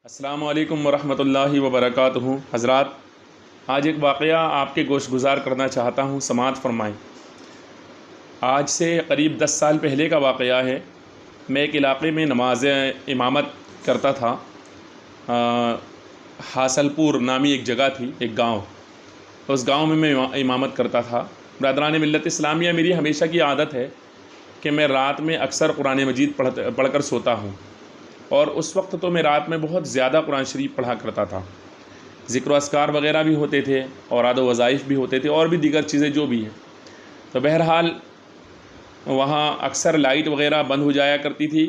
अस्सलामु अलैकुम वरहमतुल्लाहि वबरकातुहू। हज़रात, आज एक वाक़या आपके गोश गुज़ार करना चाहता हूँ, समाअत फ़रमाएँ। आज से करीब 10 साल पहले का वाक़या है। मैं एक इलाक़े में नमाज़ इमामत करता था। हासलपुर नामी एक जगह थी, एक गाँव। उस गाँव में मैं इमामत करता था। बरदरान मिल्लत इस्लामिया, मेरी हमेशा की आदत है कि मैं रात में अक्सर कुरान मजीद पढ़कर सोता हूँ। और उस वक्त तो मैं रात में बहुत ज़्यादा कुरान शरीफ पढ़ा करता था। ज़िक्र अस्कार वग़ैरह भी होते थे और आदो वज़ाइफ़ भी होते थे और भी दीगर चीज़ें जो भी हैं। तो बहरहाल वहाँ अक्सर लाइट वग़ैरह बंद हो जाया करती थी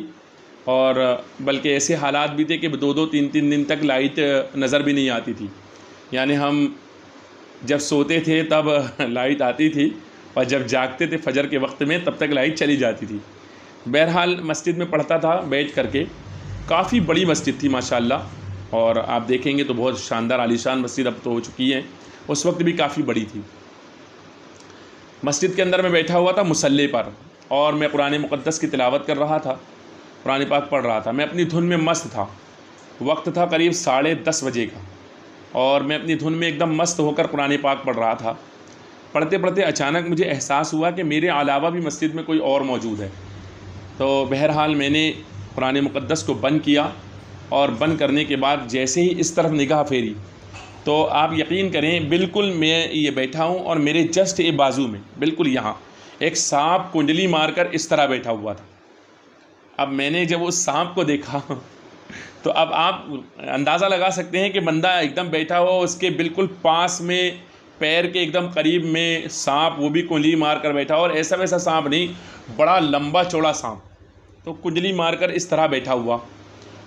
और बल्कि ऐसे हालात भी थे कि 2-2 3-3 दिन तक लाइट नज़र भी नहीं आती थी। यानी हम जब सोते थे तब लाइट आती थी और जब जागते थे फजर के वक्त में तब तक लाइट चली जाती थी। बहरहाल मस्जिद में पढ़ता था बैठ करके। काफ़ी बड़ी मस्जिद थी माशाअल्लाह, और आप देखेंगे तो बहुत शानदार आलीशान मस्जिद अब तो हो चुकी है, उस वक्त भी काफ़ी बड़ी थी। मस्जिद के अंदर मैं बैठा हुआ था मुसल्ले पर और मैं कुरान मुक़द्दस की तिलावत कर रहा था, कुरान पाक पढ़ रहा था। मैं अपनी धुन में मस्त था। वक्त था करीब 10:30 बजे का और मैं अपनी धुन में एकदम मस्त होकर कुरान पाक पढ़ रहा था। पढ़ते पढ़ते अचानक मुझे एहसास हुआ कि मेरे अलावा भी मस्जिद में कोई और मौजूद है। तो बहरहाल मैंने कुरान मुक़द्दस को बंद किया और बंद करने के बाद जैसे ही इस तरफ निगाह फेरी तो आप यकीन करें, बिल्कुल मैं ये बैठा हूँ और मेरे जस्ट ये बाजू में बिल्कुल यहाँ एक सांप कुंडली मारकर इस तरह बैठा हुआ था। अब मैंने जब उस सांप को देखा तो अब आप अंदाज़ा लगा सकते हैं कि बंदा एकदम बैठा हुआ, उसके बिल्कुल पास में पैर के एकदम करीब में सांप, वो भी कुंडली मार कर बैठा। और ऐसा वैसा सांप नहीं, बड़ा लंबा चौड़ा सांप, तो कुंडली मारकर इस तरह बैठा हुआ।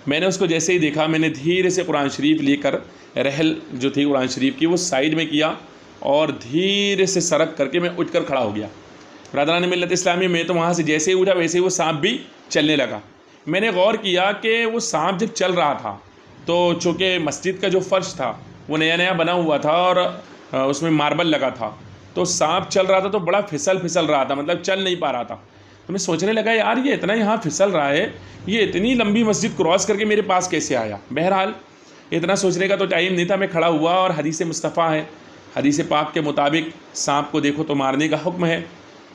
मैंने उसको जैसे ही देखा, मैंने धीरे से कुरान शरीफ लेकर रहल जो थी कुरान शरीफ की वो साइड में किया और धीरे से सरक करके मैं उठकर खड़ा हो गया। बरदरान मिल्लत इस्लामी, मैं तो वहाँ से जैसे ही उठा वैसे ही वो सांप भी चलने लगा। मैंने गौर किया कि वो सांप जब चल रहा था तो चूँकि मस्जिद का जो फ़र्श था वो नया नया बना हुआ था और उसमें मार्बल लगा था, तो सांप चल रहा था तो बड़ा फिसल रहा था, मतलब चल नहीं पा रहा था। तो मैं सोचने लगा, यार ये इतना यहाँ फिसल रहा है, ये इतनी लंबी मस्जिद क्रॉस करके मेरे पास कैसे आया। बहरहाल इतना सोचने का तो टाइम नहीं था। मैं खड़ा हुआ और हदीस मुस्तफ़ा है, हदीस पाक के मुताबिक सांप को देखो तो मारने का हुक्म है।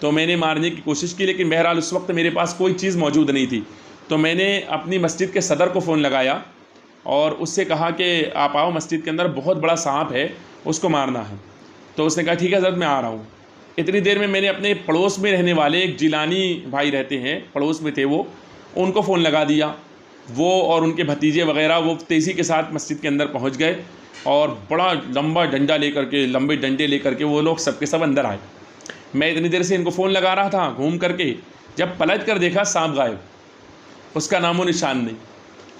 तो मैंने मारने की कोशिश की, लेकिन बहरहाल उस वक्त मेरे पास कोई चीज़ मौजूद नहीं थी। तो मैंने अपनी मस्जिद के सदर को फ़ोन लगाया और उससे कहा कि आप आओ, मस्जिद के अंदर बहुत बड़ा सांप है, उसको मारना है। तो उसने कहा ठीक है हज़रत, मैं आ रहा हूँ। इतनी देर में मैंने अपने पड़ोस में रहने वाले एक जिलानी भाई रहते हैं, पड़ोस में थे वो, उनको फ़ोन लगा दिया। वो और उनके भतीजे वग़ैरह वो तेज़ी के साथ मस्जिद के अंदर पहुंच गए और बड़ा लंबा डंडा लेकर के, लंबे डंडे लेकर के वो लोग सबके सब अंदर आए। मैं इतनी देर से इनको फ़ोन लगा रहा था घूम करके, जब पलट कर देखा सांप गायब, उसका नामो निशान नहीं।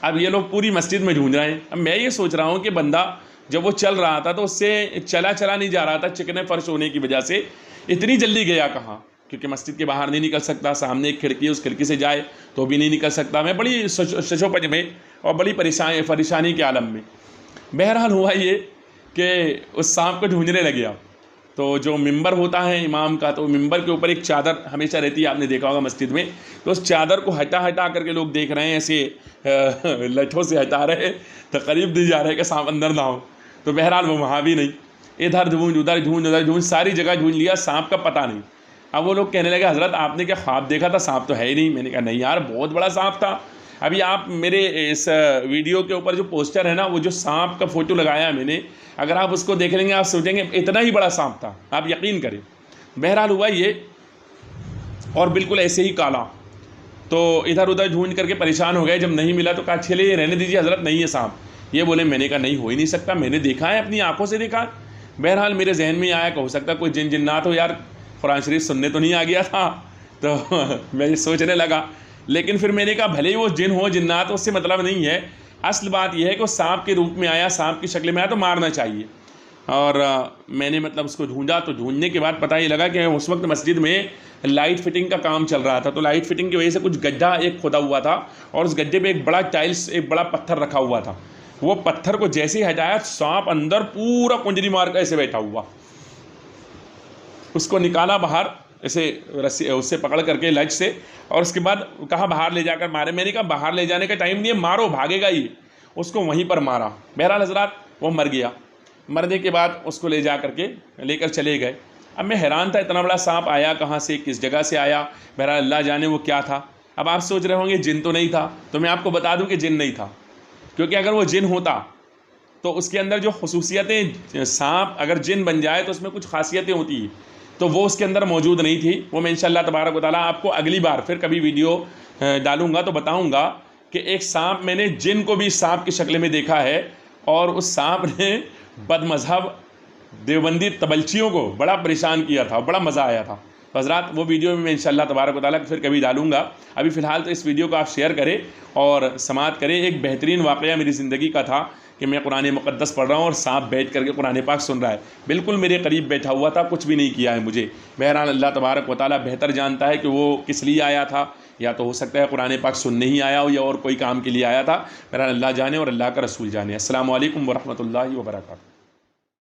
अब ये लोग पूरी मस्जिद में ढूंढ रहे हैं। अब मैं ये सोच रहा हूँ कि बंदा जब वो चल रहा था तो उससे चला नहीं जा रहा था, चिकने फर्श होने की वजह से इतनी जल्दी गया कहाँ, क्योंकि मस्जिद के बाहर नहीं निकल सकता, सामने एक खिड़की, उस खिड़की से जाए तो भी नहीं निकल सकता। मैं बड़ी शशोपज में और बड़ी परेशानी के आलम में। बहरहाल हुआ ये कि उस सांप को ढूंढने लग गया। तो जो मिंबर होता है इमाम का, तो मिंबर के ऊपर एक चादर हमेशा रहती है, आपने देखा होगा मस्जिद में। तो उस चादर को हटा करके लोग देख रहे हैं, ऐसे लठों से हटा रहे, तो करीब नहीं जा रहे कि सांप अंदर ना हो। तो बहरहाल वो वहाँ भी नहीं, इधर ढूंढ उधर ढूंढ, सारी जगह ढूंढ लिया, सांप का पता नहीं। अब वो लोग कहने लगे, हज़रत आपने क्या ख्वाब देखा था, सांप तो है ही नहीं। मैंने कहा नहीं यार, बहुत बड़ा सांप था। अभी आप मेरे इस वीडियो के ऊपर जो पोस्टर है ना, वो जो सांप का फ़ोटो लगाया है मैंने, अगर आप उसको देख लेंगे आप सोचेंगे इतना ही बड़ा सांप था, आप यकीन करें। बहरहाल हुआ ये, और बिल्कुल ऐसे ही काला। तो इधर उधर ढूंढ करके परेशान हो गए। जब नहीं मिला तो कहा चलिए रहने दीजिए हज़रत, नहीं है सांप। ये बोले, मैंने कहा नहीं, हो ही नहीं सकता, मैंने देखा है, अपनी आंखों से देखा। बहरहाल मेरे जहन में आया कि हो सकता कोई जिन्नात हो, यार कुरान शरीफ सुनने तो नहीं आ गया था। तो मैं सोचने लगा, लेकिन फिर मैंने कहा भले ही वो जिन हो जिन्नात, उससे मतलब नहीं है। असल बात यह है कि वो सांप के रूप में आया, सांप की शक्ल में आया, तो मारना चाहिए। और मैंने मतलब उसको ढूंढा। तो ढूंढने के बाद पता ये लगा कि उस वक्त मस्जिद में लाइट फिटिंग का काम चल रहा था। तो लाइट फिटिंग की वजह से कुछ गड्ढा एक खोदा हुआ था और उस गड्ढे पे एक बड़ा टाइल्स, एक बड़ा पत्थर रखा हुआ था। वो पत्थर को जैसे ही हटाया, सांप अंदर पूरा कुंजली मार कर ऐसे बैठा हुआ। उसको निकाला बाहर, ऐसे रस्सी उससे पकड़ करके लज से, और उसके बाद कहा बाहर ले जाकर मारे। मैंने कहा बाहर ले जाने का टाइम नहीं है, मारो, भागेगा ही। उसको वहीं पर मारा। बहरहाल हज़रात वो मर गया। मरने के बाद उसको ले जा करके लेकर चले गए। अब मैं हैरान था, इतना बड़ा सांप आया कहाँ से, किस जगह से आया। बहरहाल अल्लाह जाने वो क्या था। अब आप सोच रहे होंगे जिन तो नहीं था, तो मैं आपको बता दूं कि जिन नहीं था, क्योंकि अगर वो जिन होता तो उसके अंदर जो खसूसियतें, सांप अगर जिन बन जाए तो उसमें कुछ खासियतें होती हैं, तो वो उसके अंदर मौजूद नहीं थी। वो मैं इंशाअल्लाह तबारक व तआला आपको अगली बार फिर कभी वीडियो डालूंगा तो बताऊंगा कि एक सांप, मैंने जिन को भी सांप की शक्ल में देखा है, और उस सांप ने बदमज़हब देवबंदी तबलचियों को बड़ा परेशान किया था, बड़ा मज़ा आया था। तो हज़रात वो वीडियो में मैं इंशाअल्लाह तबारक व तआला फिर कभी डालूंगा। अभी फ़िलहाल तो इस वीडियो को आप शेयर करें और समाअत करें। एक बेहतरीन वाक़या मेरी ज़िंदगी का था कि मैं कुरान मुक़द्दस पढ़ रहा हूँ और सांप बैठ करके कुरान पाक सुन रहा है, बिल्कुल मेरे करीब बैठा हुआ था, कुछ भी नहीं किया है मुझे। बहरहाल अल्लाह तबारक व तआला बेहतर जानता है कि वो किस लिए आया था, या तो हो सकता है कुरान पाक सुनने ही आया हो या और कोई काम के लिए आया था। बहरहाल अल्लाह जाने और अल्लाह का रसूल जाने। अस्सलामु अलैकुम व रहमतुल्लाहि व बरकातहू।